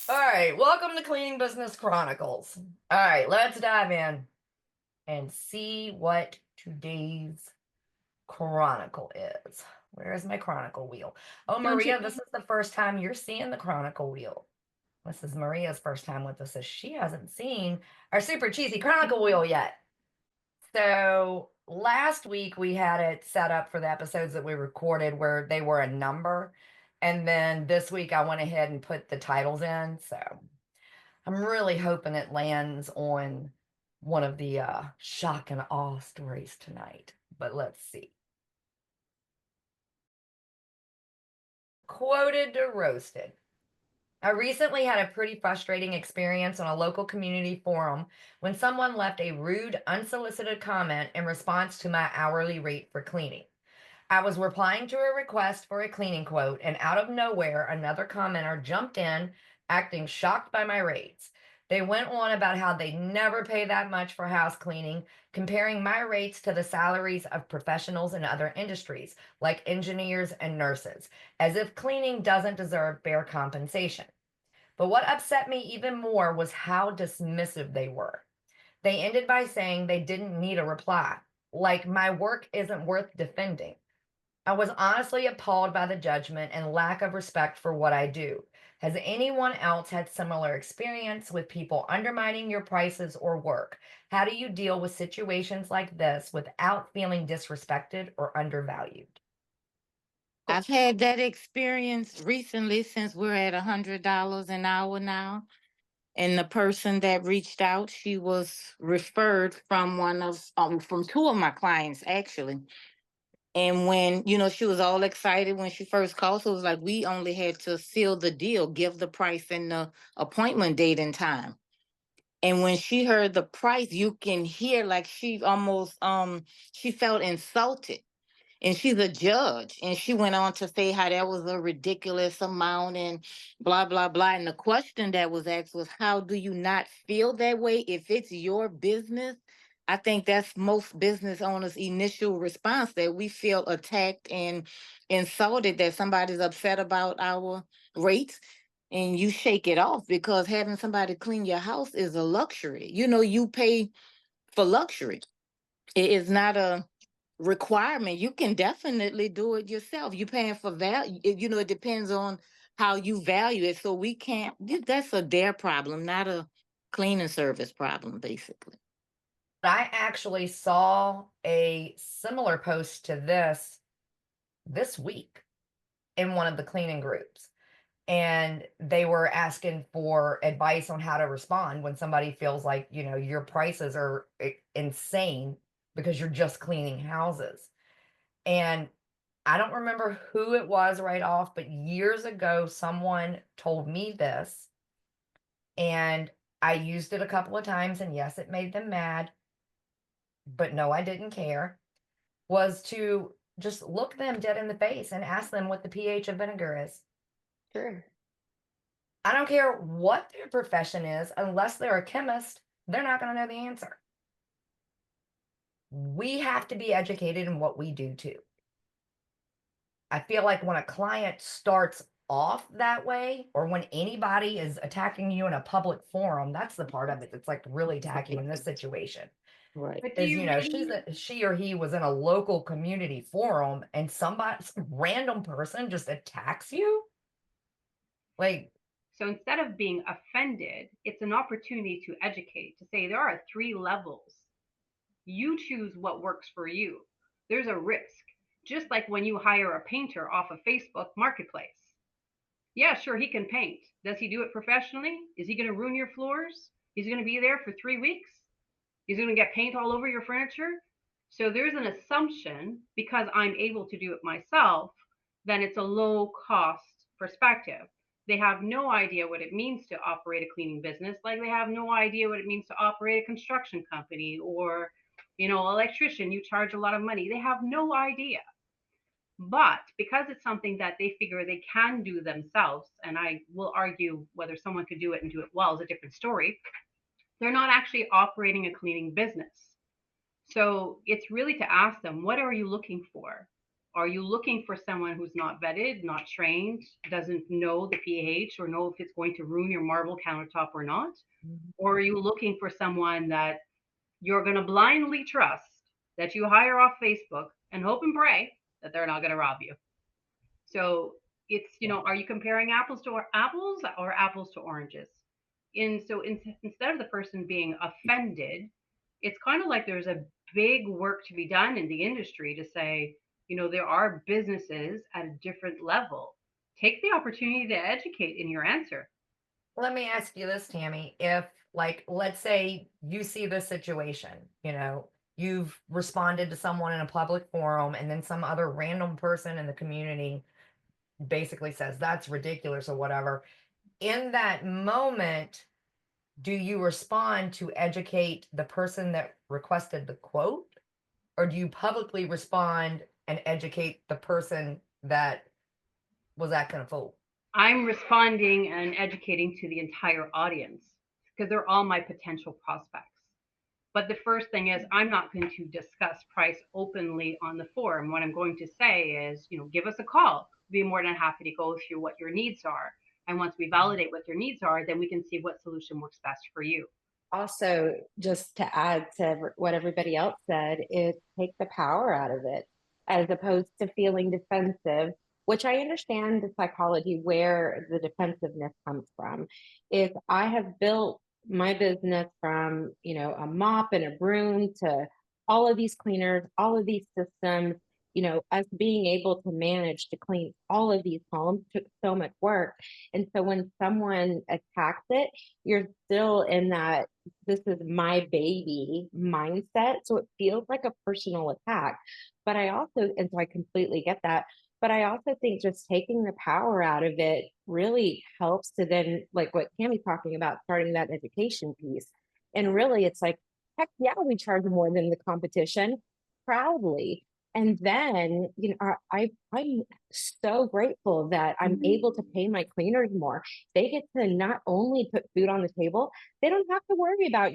All right, welcome to Cleaning Business Chronicles. All right, let's dive in and see what today's chronicle is. Where is my chronicle wheel? Oh, Don't you? Maria, this is the first time you're seeing the chronicle wheel. This is Maria's first time with us, as she hasn't seen our super cheesy chronicle wheel yet. So last week we had it set up for the episodes that we recorded where they were a number. And then this week I went ahead and put the titles in. So I'm really hoping it lands on one of the shock and awe stories tonight, but let's see. Quoted to roasted. I recently had a pretty frustrating experience on a local community forum when someone left a rude, unsolicited comment in response to my hourly rate for cleaning. I was replying to a request for a cleaning quote, and out of nowhere, another commenter jumped in, acting shocked by my rates. They went on about how they never pay that much for house cleaning, comparing my rates to the salaries of professionals in other industries, like engineers and nurses, as if cleaning doesn't deserve fair compensation. But what upset me even more was how dismissive they were. They ended by saying they didn't need a reply, like my work isn't worth defending. I was honestly appalled by the judgment and lack of respect for what I do. Has anyone else had similar experience with people undermining your prices or work? How do you deal with situations like this without feeling disrespected or undervalued? I've had that experience recently since we're at $100 an hour now. And the person that reached out, she was referred from from two of my clients actually. And when, she was all excited when she first called. So it was like we only had to seal the deal, give the price and the appointment date and time. And when she heard the price, you can hear like she felt insulted, and she's a judge, and she went on to say how that was a ridiculous amount and blah blah blah. And the question that was asked was, how do you not feel that way if it's your business? I think that's most business owners initial response, that we feel attacked and insulted, that somebody's upset about our rates. And you shake it off, because having somebody clean your house is a luxury. You pay for luxury. It is not a requirement. You can definitely do it yourself. You're paying for value. It depends on how you value it. So we can't, that's their problem, not a cleaning service problem, basically. I actually saw a similar post to this week in one of the cleaning groups. And they were asking for advice on how to respond when somebody feels like, your prices are insane because you're just cleaning houses. And I don't remember who it was right off, but years ago, someone told me this, and I used it a couple of times. And yes, it made them mad, but no, I didn't care. Was to just look them dead in the face and ask them what the pH of vinegar is. Sure. I don't care what their profession is, unless they're a chemist, they're not going to know the answer. We have to be educated in what we do too. I feel like when a client starts off that way, or when anybody is attacking you in a public forum, that's the part of it that's like really tacky in this situation. Right. But do Is you really? she or he was in a local community forum and some random person just attacks you? Like, So instead of being offended, it's an opportunity to educate, to say there are three levels. You choose what works for you. There's a risk. Just like when you hire a painter off of Facebook Marketplace. Yeah, sure, he can paint. Does he do it professionally? Is he going to ruin your floors? Is he going to be there for 3 weeks? Is he going to get paint all over your furniture? So there's an assumption, because I'm able to do it myself, then it's a low cost perspective. They have no idea what it means to operate a cleaning business, like they have no idea what it means to operate a construction company, or, electrician, you charge a lot of money. They have no idea. But because it's something that they figure they can do themselves, and I will argue whether someone could do it and do it well is a different story, they're not actually operating a cleaning business. So it's really to ask them, what are you looking for? Are you looking for someone who's not vetted, not trained, doesn't know the pH or know if it's going to ruin your marble countertop or not? Mhm. Or are you looking for someone that you're going to blindly trust, that you hire off Facebook and hope and pray that they're not going to rob you? So it's, Yeah. are you comparing apples to apples or apples to oranges? Instead of the person being offended, it's kind of like there's a big work to be done in the industry to say, there are businesses at a different level. Take the opportunity to educate in your answer. Let me ask you this, Tammy. If, like, let's say you see this situation, you've responded to someone in a public forum, and then some other random person in the community basically says that's ridiculous or whatever. In that moment, do you respond to educate the person that requested the quote, or do you publicly respond and educate the person that was acting a fool? I'm responding and educating to the entire audience because they're all my potential prospects. But the first thing is, I'm not going to discuss price openly on the forum. What I'm going to say is, give us a call. We'll be more than happy to go through what your needs are. And once we validate what your needs are, then we can see what solution works best for you. Also, just to add to what everybody else said, is take the power out of it as opposed to feeling defensive, which I understand the psychology where the defensiveness comes from. If I have built my business from, a mop and a broom to all of these cleaners, all of these systems, us being able to manage to clean all of these homes took so much work. And so when someone attacks it, you're still in that this is my baby mindset. So it feels like a personal attack. But I also, and so I completely get that. But I also think just taking the power out of it really helps to then, like what Tammy's talking about, starting that education piece. And really, it's like, heck yeah, we charge more than the competition proudly. And then, I'm so grateful that I'm able to pay my cleaners more. They get to not only put food on the table, they don't have to worry about,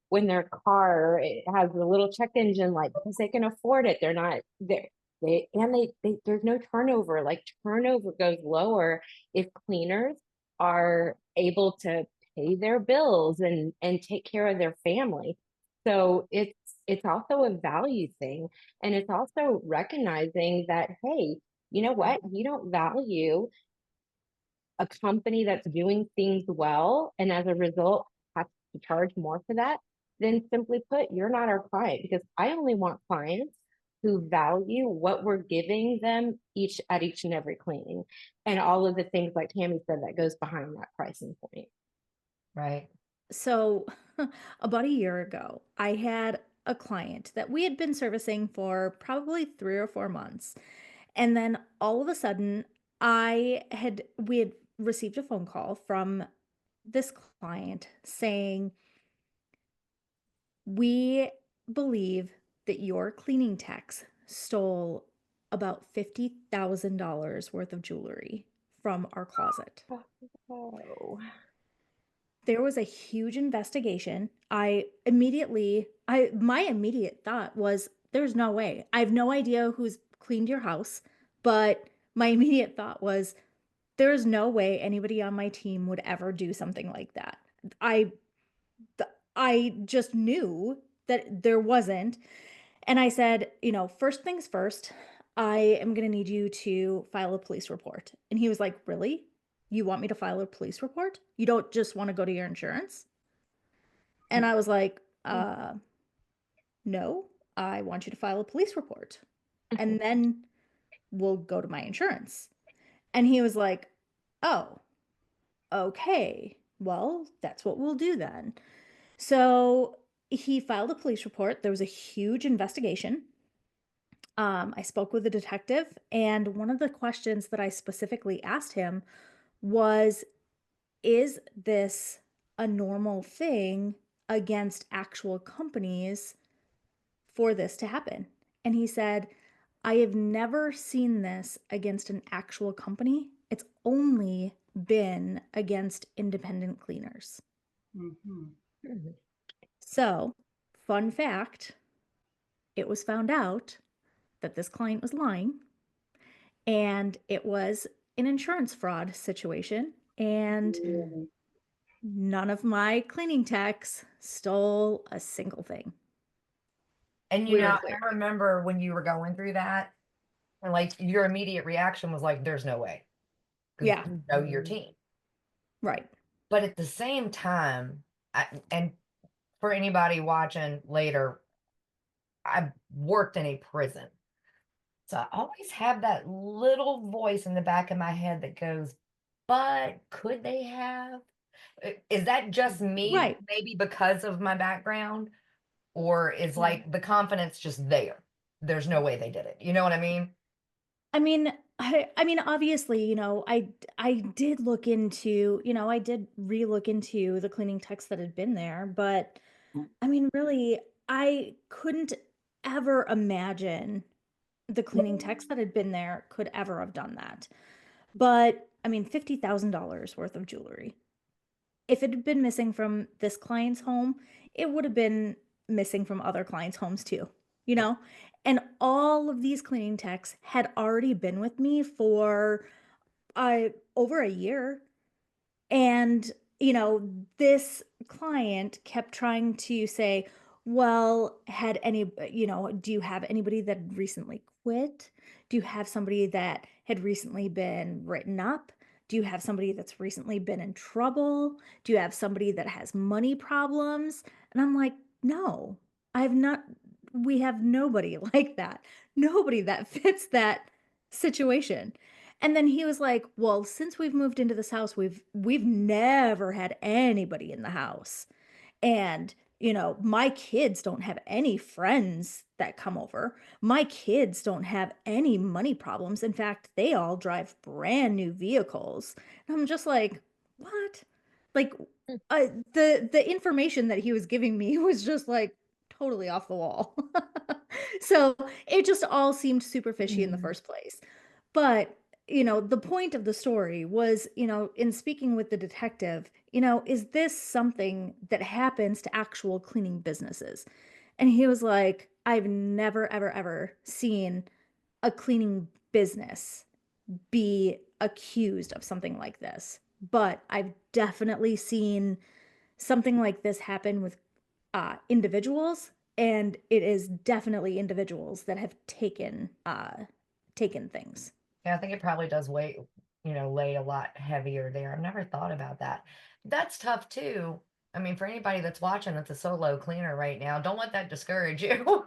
when their car has a little check engine light because they can afford it. They're not there. They there's no turnover. Like turnover goes lower if cleaners are able to pay their bills and take care of their family. So it's also a value thing, and it's also recognizing that, hey, you know what, you don't value a company that's doing things well, and as a result has to charge more for that, then simply put, you're not our client, because I only want clients who value what we're giving them each and every cleaning, and all of the things like Tammy said that goes behind that pricing point. Right. So, about a year ago, I had a client that we had been servicing for probably 3 or 4 months. And then all of a sudden, we had received a phone call from this client saying, "We believe that your cleaning techs stole about $50,000 worth of jewelry from our closet." Oh, There was a huge investigation. My immediate thought was, there's no way. I have no idea who's cleaned your house, but my immediate thought was, there's no way anybody on my team would ever do something like that. I I just knew that there wasn't. And I said, first things first, I am going to need you to file a police report. And he was like, "Really? You want me to file a police report? You don't just want to go to your insurance?" And I was like, "No, I want you to file a police report. And then we'll go to my insurance." And he was like, "Oh, okay. Well, that's what we'll do then." So he filed a police report. There was a huge investigation. I spoke with the detective, and one of the questions that I specifically asked him was, "Is this a normal thing against actual companies for this to happen?" And he said, "I have never seen this against an actual company. It's only been against independent cleaners." Mm-hmm. So, fun fact, it was found out that this client was lying and it was an insurance fraud situation. And Mm. none of my cleaning techs stole a single thing. And We were clear. I remember when you were going through that, and like your immediate reaction was like, there's no way. Because Yeah, you know your team. right. But at the same time, and for anybody watching later, I worked in a prison. So I always have that little voice in the back of my head that goes, but could they have? Is that just me, Right. maybe because of my background? Or is Yeah. like the confidence just there? There's no way they did it. You know what I mean? I mean, obviously, I did look into, I did re-look into the cleaning techs that had been there, but I mean, really, I couldn't ever imagine the cleaning techs that had been there could ever have done that. But I mean, $50,000 worth of jewelry. If it had been missing from this client's home, it would have been missing from other clients' homes too, you Yeah. know? And all of these cleaning techs had already been with me for over a year. And, this client kept trying to say, well, do you have anybody that had recently quit? Do you have somebody that had recently been written up? Do you have somebody that's recently been in trouble? Do you have somebody that has money problems? And I'm like, no, I have not. We have nobody like that. Nobody that fits that situation. And then he was like, "Well, since we've moved into this house, we've never had anybody in the house. And, my kids don't have any friends that come over. My kids don't have any money problems. In fact, they all drive brand new vehicles." And I'm just like, "What?" Like the information that he was giving me was just like totally off the wall. So, it just all seemed super fishy in the Mm. first place. But the point of the story was, in speaking with the detective, is this something that happens to actual cleaning businesses? And he was like, I've never, ever, ever seen a cleaning business be accused of something like this. But I've definitely seen something like this happen with individuals, and it is definitely individuals that have taken things. Yeah, I think it probably does lay a lot heavier there. I've never thought about that. That's tough too. I mean, for anybody that's watching that's a solo cleaner right now, don't let that discourage you.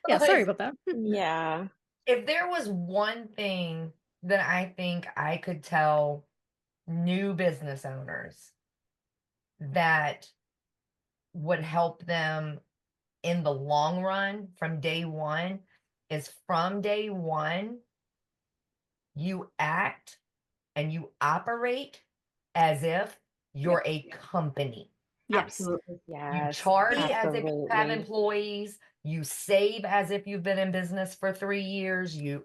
Yeah, sorry Because about that. Yeah. if there was one thing that I think I could tell new business owners that would help them in the long run from day one is from day one, you act and you operate as if you're a company. Yes. Absolutely. You Yes. charge Eight, as if you have Absolutely. employees, you save as if you've been in business for 3 years. you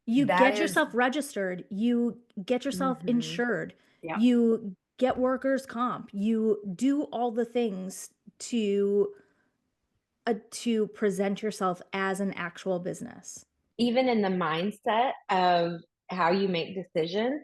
That get is, yourself registered, you get yourself Hmm. insured, Yeah. you get workers comp, you do all the things to present yourself as an actual business. Even in the mindset of how you make decisions,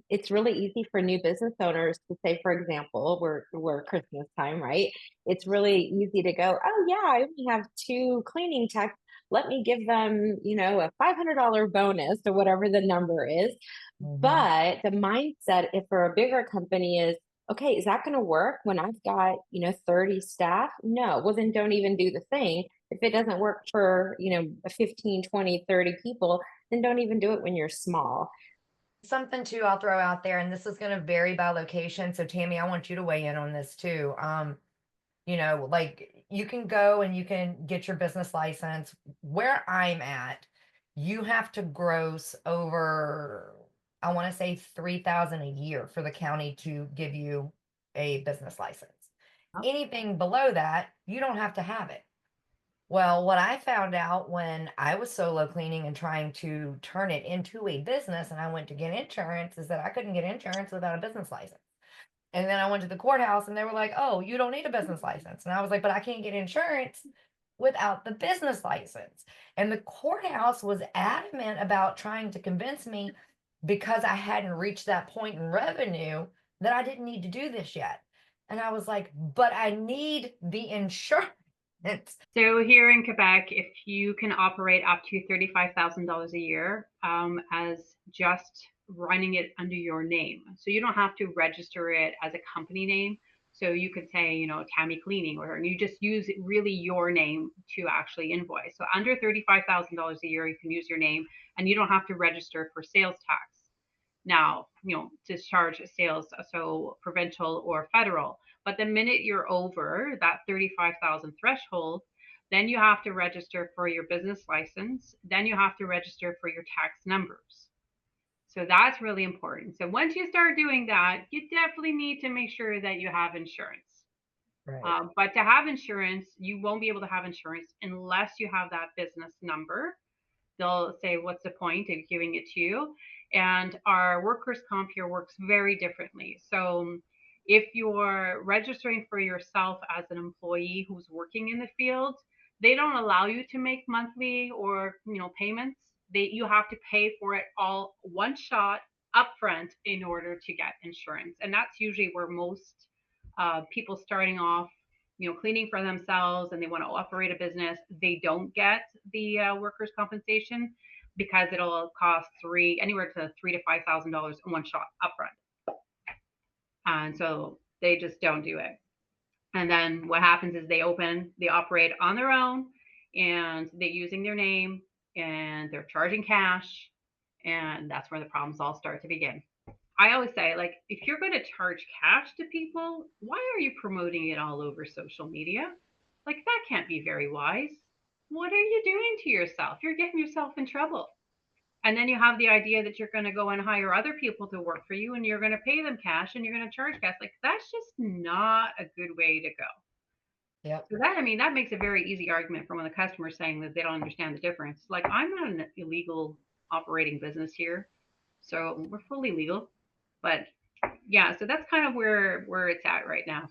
it's really easy for new business owners to say, for example, we're Christmas time, right? It's really easy to go, oh yeah, I only have two cleaning techs. Let me give them, a $500 bonus or whatever the number is. Mhm. But the mindset, if for a bigger company, is okay, is that going to work when I've got, 30 staff? No. Well, then don't even do the thing. If it doesn't work for, 15, 20, 30 people, then don't even do it when you're small. Something too I'll throw out there, and this is going to vary by location. So Tammy, I want you to weigh in on this too. Like you can go and you can get your business license. Where I'm at, you have to gross over, I want to say 3,000 a year for the county to give you a business license. Oh, Anything below that, you don't have to have it. Well, what I found out when I was solo cleaning and trying to turn it into a business and I went to get insurance is that I couldn't get insurance without a business license. And then I went to the courthouse and they were like, "Oh, you don't need a business license." And I was like, "But I can't get insurance without the business license. And the courthouse was adamant about trying to convince me, because I hadn't reached that point in revenue, that I didn't need to do this yet. And I was like, but I need the insurance. So here in Quebec, if you can operate up to $35,000 a year as just running it under your name. So you don't have to register it as a company name. So you could say, you know, Tammy Cleaning, or you just use really your name to actually invoice. So under $35,000 a year, you can use your name, and you don't have to register for sales tax. Now, you know, discharge sales, so provincial or federal. But the minute you're over that 35,000 threshold, then you have to register for your business license. Then you have to register for your tax numbers. So that's really important. So once you start doing that, you definitely need to make sure that you have insurance. Right. But to have insurance, you won't be able to have insurance unless you have that business number. They'll say, what's the point of giving it to you? And our workers' comp here works very differently. So if you're registering for yourself as an employee who's working in the field, they don't allow you to make monthly or, you know, payments. You have to pay for it all one shot upfront in order to get insurance. And that's usually where most people starting off, you know, cleaning for themselves and they want to operate a business, they don't get the workers' compensation, because it'll cost anywhere to $3,000 to $5,000 in one shot upfront. And so they just don't do it. And then what happens is they operate on their own, and they're using their name, and they're charging cash. And that's where the problems all start to begin. I always say, like, if you're going to charge cash to people, why are you promoting it all over social media? Like, that can't be very wise. What are you doing to yourself? You're getting yourself in trouble. And then you have the idea that you're going to go and hire other people to work for you, and you're going to pay them cash, and you're going to charge cash. Like, that's just not a good way to go. Yep. So that, I mean, that makes a very easy argument for when the customer's saying that they don't understand the difference. Like, I'm not an illegal operating business here, so we're fully legal. But yeah, so that's kind of where it's at right now.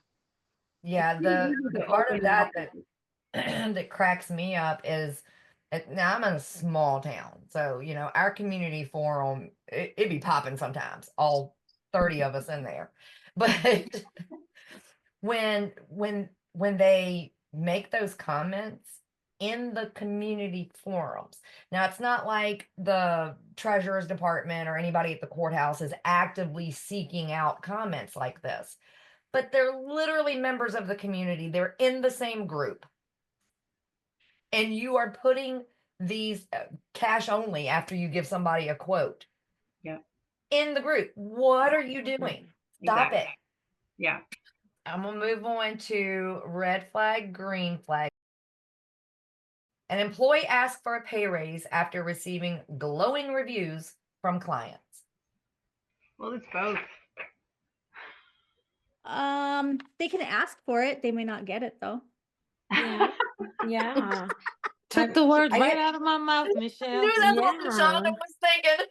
Yeah, the part of that that cracks me up is, now I'm in a small town, so you know our community forum, it be popping sometimes, all 30 of us in there. But when they make those comments in the community forums, now it's not like the treasurer's department or anybody at the courthouse is actively seeking out comments like this, but they're literally members of the community. They're in the same group. And you are putting these cash only after you give somebody a quote. Yeah. In the group. What are you doing? Stop Exactly. it. Yeah. I'm going to move on to red flag, green flag. An employee asked for a pay raise after receiving glowing reviews from clients. Well, it's both. They can ask for it. They may not get it though. Yeah. Yeah. Took the words right out of my mouth, I Michelle. knew that's what Yeah. Shauna was thinking.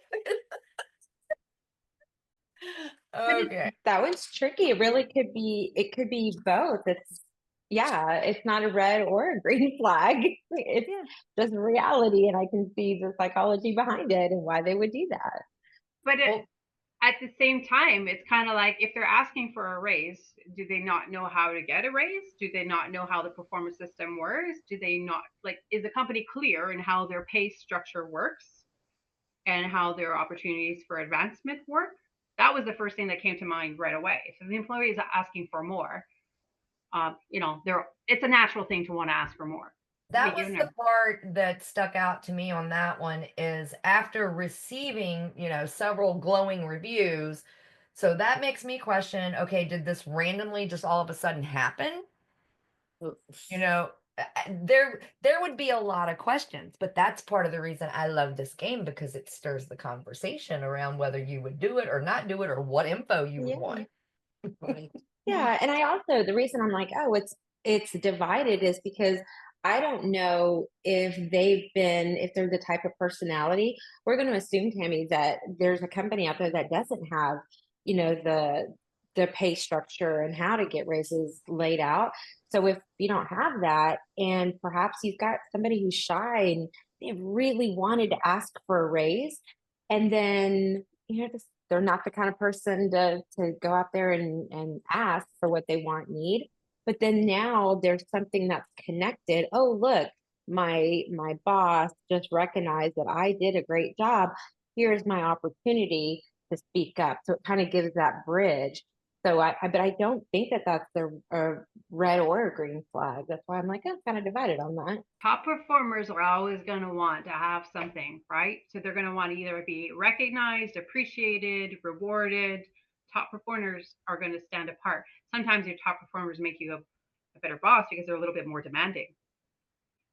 Okay. That one's tricky. It really could be, it could be both. It's not a red or a green flag. It's just reality. And I can see the psychology behind it and why they would do that. But Well, at the same time, it's kind of like, if they're asking for a raise, do they not know how to get a raise? Do they not know how the performance system works? Do they not, like, is the company clear in how their pay structure works and how their opportunities for advancement work? That was the first thing that came to mind right away. So the employee is asking for more. You know, it's a natural thing to want to ask for more. that was the part that stuck out to me on that one, is after receiving, you know, several glowing reviews. So that makes me question, okay, did this randomly just all of a sudden happen? You know, there would be a lot of questions, but that's part of the reason I love this game, because it stirs the conversation around whether you would do it or not do it, or what info you would want. Yeah. And I also, the reason I'm like, oh, it's divided is because I don't know if if they're the type of personality. We're going to assume, Tammy, that there's a company out there that doesn't have, you know, the pay structure and how to get raises laid out. So if you don't have that, and perhaps you've got somebody who's shy and they really wanted to ask for a raise, and then they're not the kind of person to go out there and ask for what they want, need. But then now there's something that's connected. Oh, look, my boss just recognized that I did a great job. Here's my opportunity to speak up. So it kind of gives that bridge. So but I don't think that that's a red or a green flag. That's why I'm like, I'm kind of divided on that. Top performers are always going to want to have something, right? So they're going to want to either be recognized, appreciated, rewarded. Top performers are going to stand apart. Sometimes your top performers make you a better boss because they're a little bit more demanding.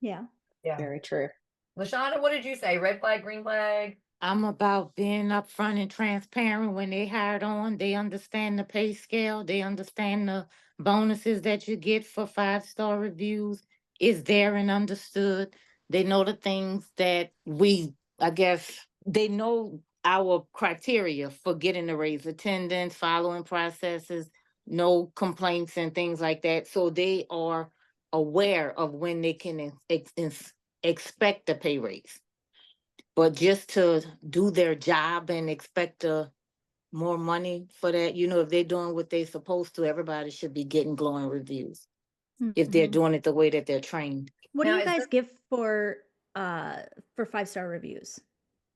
Yeah. Yeah. Very true. LaShonda, what did you say? Red flag, green flag? I'm about being upfront and transparent when they hired on. They understand the pay scale. They understand the bonuses that you get for 5-star reviews is there and understood. They know the things that I guess, they know our criteria for getting the raise: attendance, following processes, no complaints and things like that. So they are aware of when they can expect a pay raise. But just to do their job and expect more money for that, if they're doing what they're supposed to, everybody should be getting glowing reviews if they're Mhm. doing it the way that they're trained. What do Now, you is guys this give for 5-star reviews?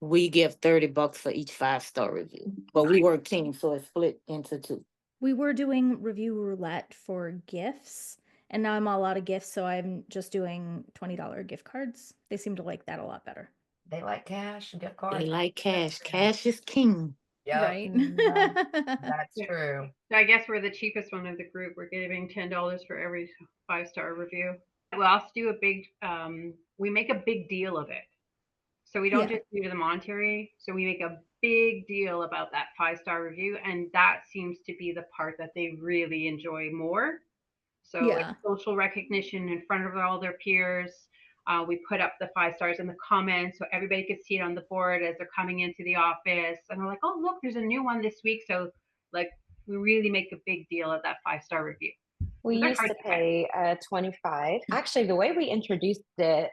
We give $30 for each 5-star review, but we work team, so it's split into two. We were doing review roulette for gifts, and now I'm all out of gifts, so I'm just doing $20 gift cards. They seem to like that a lot better. they like cash, gift They cards? like cash. Cash is king. Yep. Right? That's Yeah. true. So I guess we're the cheapest one of the group. We're giving $10 for every 5-star review. We also do we make a big deal of it. So we don't Yeah. just do the monetary. So we make a big deal about that 5-star review. And that seems to be the part that they really enjoy more. So like Yeah. social recognition in front of all their peers. We put up the 5 stars in the comments so everybody could see it on the board as they're coming into the office. And we're like, oh, look, there's a new one this week. So like we really make a big deal of that 5-star review. We They're used hard to to find. pay 25. Actually, the way we introduced it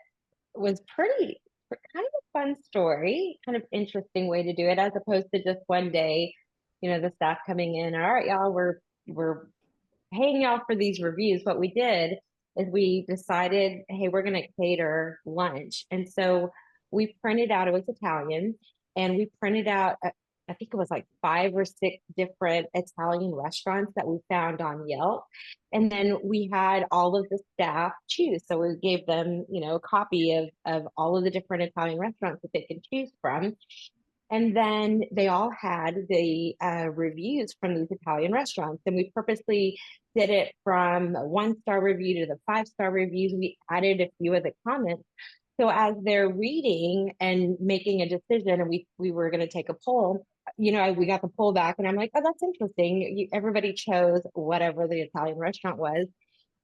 was kind of a fun story, kind of interesting way to do it, as opposed to just one day, the staff coming in. All right, y'all, we're paying y'all for these reviews. What we did is we decided, hey, we're going to cater lunch. And so we printed out, it was Italian, and we printed out, I think it was like 5 or 6 different Italian restaurants that we found on Yelp. And then we had all of the staff choose. So we gave them, a copy of all of the different Italian restaurants that they could choose from. And then they all had the reviews from these Italian restaurants. And we purposely did it from a 1-star review to the 5-star reviews. We added a few of the comments. So as they're reading and making a decision, and we were going to take a poll, we got the poll back, and I'm like, oh, that's interesting. Everybody chose whatever the Italian restaurant was.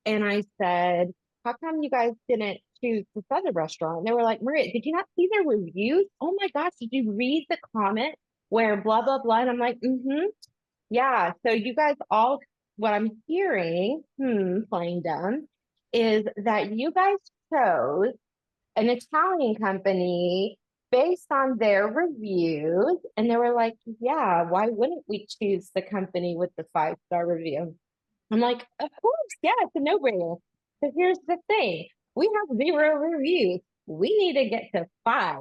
And I said, how come you guys didn't choose this other restaurant? And they were like, Maria, did you not see their reviews? Oh my gosh, did you read the comment where blah, blah, blah? And I'm like, yeah. So you guys all, what I'm hearing, playing dumb, is that you guys chose an Italian company based on their reviews. And they were like, yeah, why wouldn't we choose the company with the 5-star review? I'm like, of course, yeah, it's a no-brainer. But here's the thing. We have 0 reviews. We need to get to 5.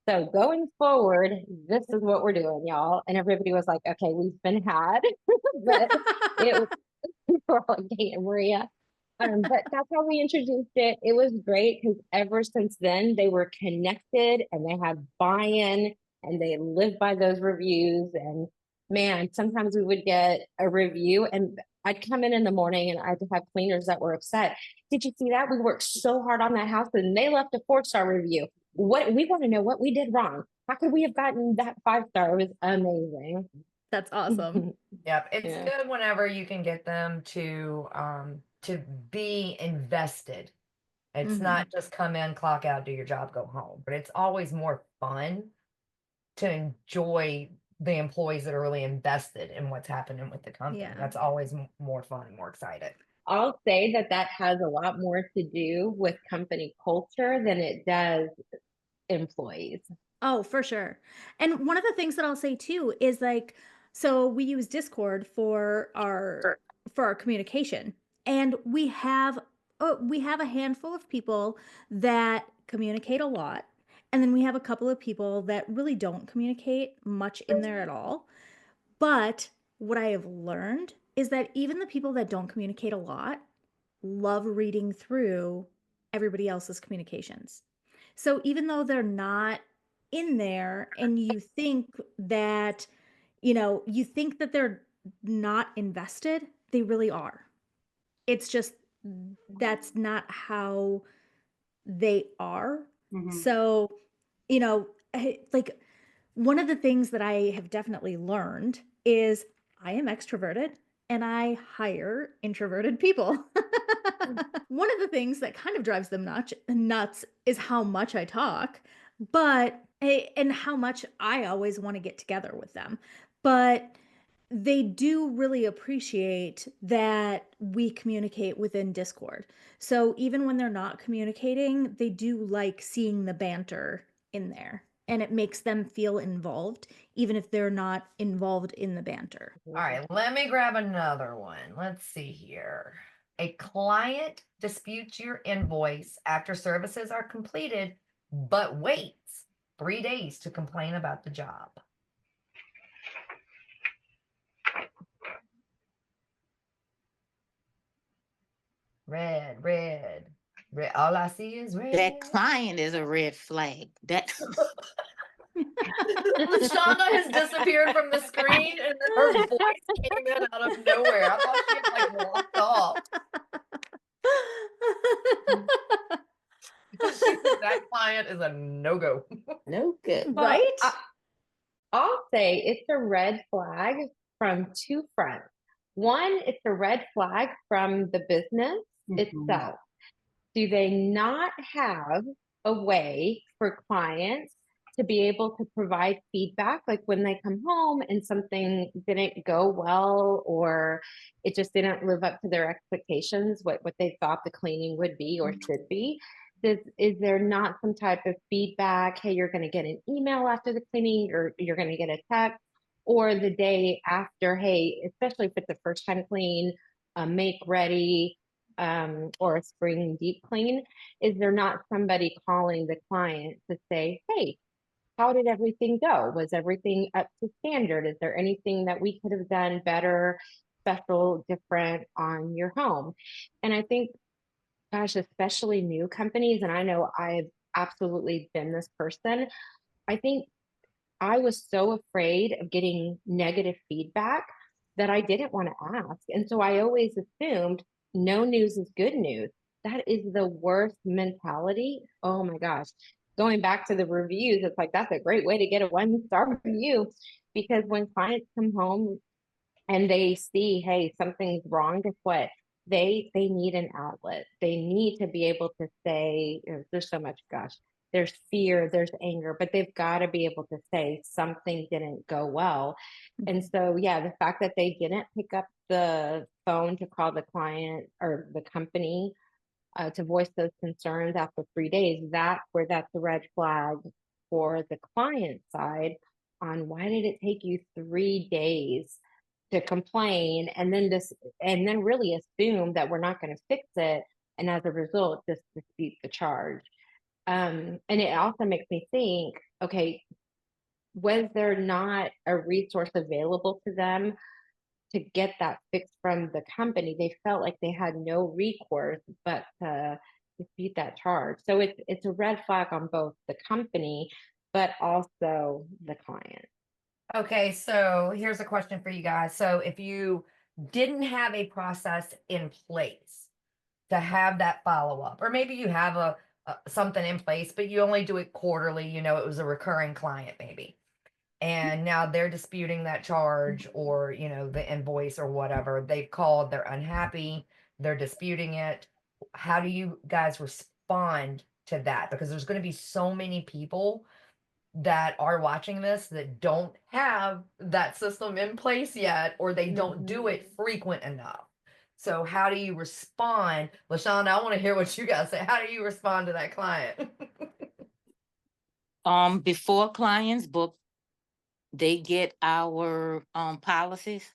So going forward, this is what we're doing, y'all. And everybody was like, okay, we've been had. But it was for like, hey, Maria. But that's how we introduced it. It was great because ever since then, they were connected and they had buy-in and they lived by those reviews. And man, sometimes we would get a review and I'd come in the morning and I'd have cleaners that were upset. Did you see that? We worked so hard on that house and they left a 4-star review. What we want to know what we did wrong. How could we have gotten that 5-star? It was amazing. That's awesome. Yep. It's Yeah. good whenever you can get them to be invested. It's not just come in, clock out, do your job, go home. But it's always more fun to enjoy the employees that are really invested in what's happening with the company. Yeah. That's always more fun and more excited. I'll say that that has a lot more to do with company culture than it does employees. Oh, for sure. And one of the things that I'll say too is like, so we use Discord for our communication, and we have a handful of people that communicate a lot, and then we have a couple of people that really don't communicate much in there at all. But what I have learned is that even the people that don't communicate a lot love reading through everybody else's communications. So even though they're not in there and you think that they're not invested, they really are. It's just that's not how they are. Mhm. So, like one of the things that I have definitely learned is I am extroverted and I hire introverted people. One of the things that kind of drives them nuts is how much I talk, and how much I always want to get together with them. But they do really appreciate that we communicate within Discord. So even when they're not communicating, they do like seeing the banter in there. And it makes them feel involved, even if they're not involved in the banter. All right, let me grab another one. Let's see here. A client disputes your invoice after services are completed, but waits 3 days to complain about the job. Red, red, red. All I see is red. That client is a red flag. That Lashonda has disappeared from the screen and then her voice came in out of nowhere. I thought she had like walked off. That client is a no-go. no good. Well, Right? I'll say it's a red flag from two fronts. One, it's a red flag from the business Mhm. itself. Do they not have a way for clients to be able to provide feedback? Like when they come home and something didn't go well, or it just didn't live up to their expectations, what they thought the cleaning would be or should be. Is there not some type of feedback? Hey, you're going to get an email after the cleaning, or you're going to get a text, or the day after, hey, especially if it's a first time clean, make ready, or a spring deep clean. Is there not somebody calling the client to say, hey, how did everything go? Was everything up to standard? Is there anything that we could have done better, special, different on your home? And I think, gosh, especially new companies, and I know I've absolutely been this person, I think I was so afraid of getting negative feedback that I didn't want to ask. And so I always assumed no news is good news. That is the worst mentality. Oh my gosh. Going back to the reviews, it's like that's a great way to get a 1-star review, because when clients come home and they see, hey, something's wrong, guess what? They need an outlet. They need to be able to say, there's so much, gosh, there's fear, there's anger, but they've got to be able to say something didn't go well. And so, yeah, the fact that they didn't pick up the phone to call the client or the company to voice those concerns after 3 days, that's a red flag for the client side on why did it take you 3 days to complain, and then really assume that we're not going to fix it, and as a result just dispute the charge. And it also makes me think, okay, was there not a resource available to them to get that fixed from the company? They felt like they had no recourse but to dispute that charge. So it's a red flag on both the company but also the client. Okay, so here's a question for you guys. So if you didn't have a process in place to have that follow-up, or maybe you have a something in place, but you only do it quarterly, it was a recurring client maybe. And now they're disputing that charge or, the invoice or whatever. They've called, they're unhappy, they're disputing it. How do you guys respond to that? Because there's going to be so many people that are watching this that don't have that system in place yet, or they don't do it frequent enough. So how do you respond? LaShonda, I want to hear what you guys say. How do you respond to that client? Before clients book, they get our policies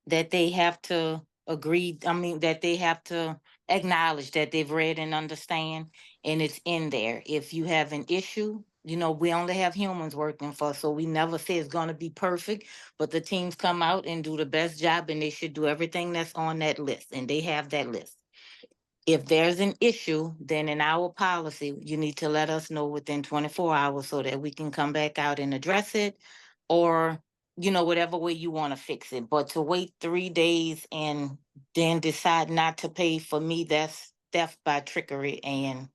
that they have to agree, that they have to acknowledge that they've read and understand, and it's in there. If you have an issue, we only have humans working for us, so we never say it's going to be perfect, but the teams come out and do the best job, and they should do everything that's on that list, and they have that list. If there's an issue, then in our policy, you need to let us know within 24 hours so that we can come back out and address it, or, whatever way you want to fix it. But to wait 3 days and then decide not to pay, for me, that's theft by trickery. And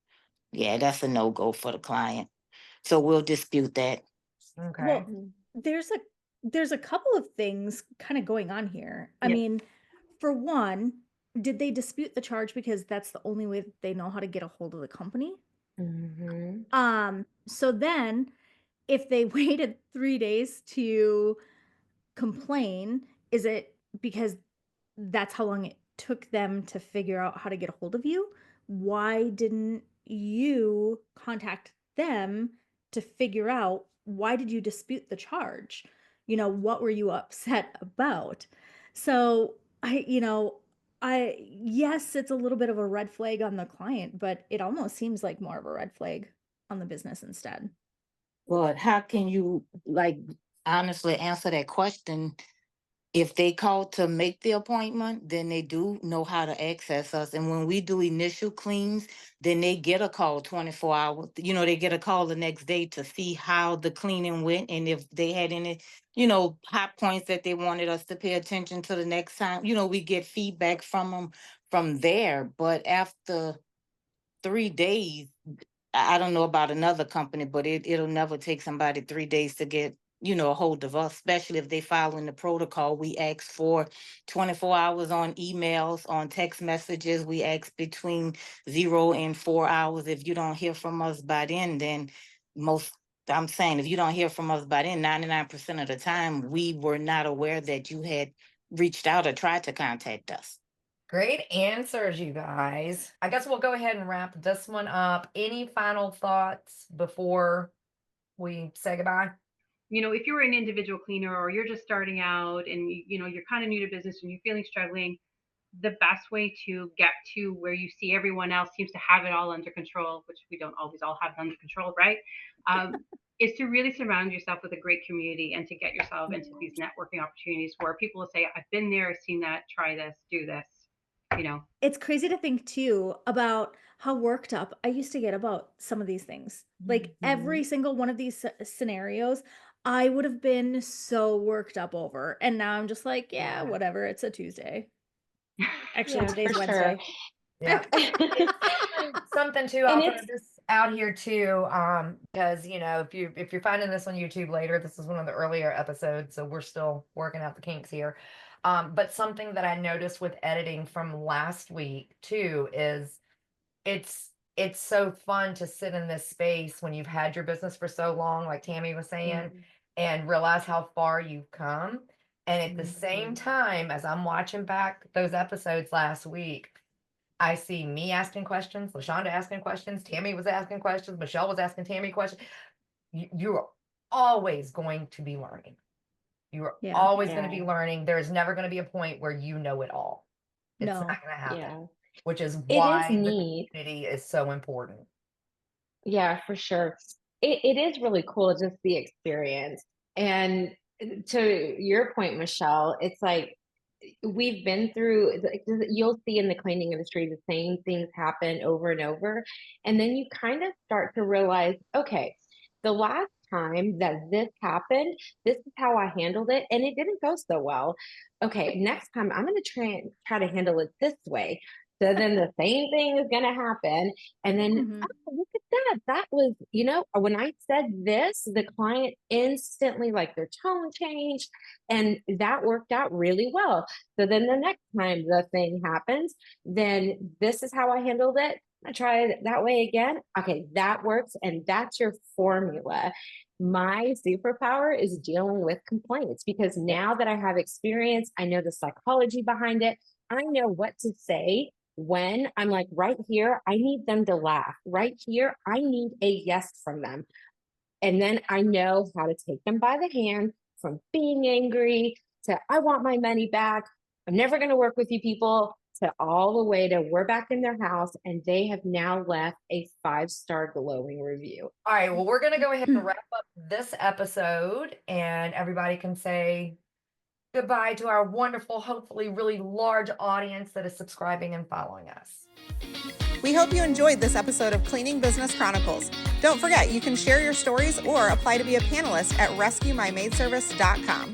yeah, that's a no-go for the client. So we'll dispute that. Okay. Well, there's a couple of things kind of going on here. I Yep. mean, for one, did they dispute the charge because that's the only way that they know how to get a hold of the company? So then if they waited 3 days to complain, is it because that's how long it took them to figure out how to get a hold of you? Why didn't you contact them to figure out, why did you dispute the charge? What were you upset about? So yes, it's a little bit of a red flag on the client, but it almost seems like more of a red flag on the business instead. But how can you, honestly answer that question? If they call to make the appointment, then they do know how to access us. And when we do initial cleans, then they get a call 24 hours. They get a call the next day to see how the cleaning went, and if they had any, hot points that they wanted us to pay attention to the next time. We get feedback from them from there. But after 3 days, I don't know about another company, but it'll never take somebody 3 days to get, a hold of us, especially if they following the protocol. We ask for 24 hours on emails, on text messages. We ask between 0 and 4 hours. If you don't hear from us by then I'm saying, if you don't hear from us by then, 99% of the time, we were not aware that you had reached out or tried to contact us. Great answers, you guys. I guess we'll go ahead and wrap this one up. Any final thoughts before we say goodbye? If you're an individual cleaner or you're just starting out and you're kind of new to business and you're feeling struggling, the best way to get to where you see everyone else seems to have it all under control, which we don't always all have it under control, right? Is to really surround yourself with a great community and to get yourself into these networking opportunities where people will say, I've been there, seen that, try this, do this. It's crazy to think too about how worked up I used to get about some of these things. Like every single one of these scenarios, I would have been so worked up over. And now I'm just like, yeah, whatever. It's a Tuesday. Actually, Yeah, today's for Wednesday. sure. Yeah. Something too, And I'll throw it's this out here too, because if you're finding this on YouTube later, this is one of the earlier episodes, so we're still working out the kinks here. But something that I noticed with editing from last week too is it's so fun to sit in this space when you've had your business for so long, like Tammy was saying, and realize how far you've come. And at the same time, as I'm watching back those episodes last week, I see me asking questions, LaShonda asking questions, Tammy was asking questions, Michelle was asking Tammy questions. You are always going to be learning. You are Yeah. always going to be learning. There's never going to be a point where you know it all. It's No. not going to happen, yeah, which is it is why the neat. community is so important. Yeah, for sure. It is really cool, just the experience. And to your point, Michelle, it's like we've been through, you'll see in the cleaning industry, the same things happen over and over. And then you kind of start to realize, okay, the last time that this happened, this is how I handled it, and it didn't go so well. Okay, next time I'm going to try to handle it this way. So then the same thing is going to happen. And then, oh, look at that. That was, when I said this, the client instantly, like their tone changed, and that worked out really well. So then the next time the thing happens, then this is how I handled it. I try it that way again. Okay, that works. And that's your formula. My superpower is dealing with complaints because now that I have experience, I know the psychology behind it. I know what to say when I'm like, right here, I need them to laugh. Right here, I need a yes from them. And then I know how to take them by the hand from being angry to I want my money back. I'm never going to work with you people to all the way to we're back in their house and they have now left a 5-star glowing review. All right, well, we're going to go ahead and wrap up this episode, and everybody can say goodbye to our wonderful, hopefully really large audience that is subscribing and following us. We hope you enjoyed this episode of Cleaning Business Chronicles. Don't forget, you can share your stories or apply to be a panelist at rescuemymaidservice.com.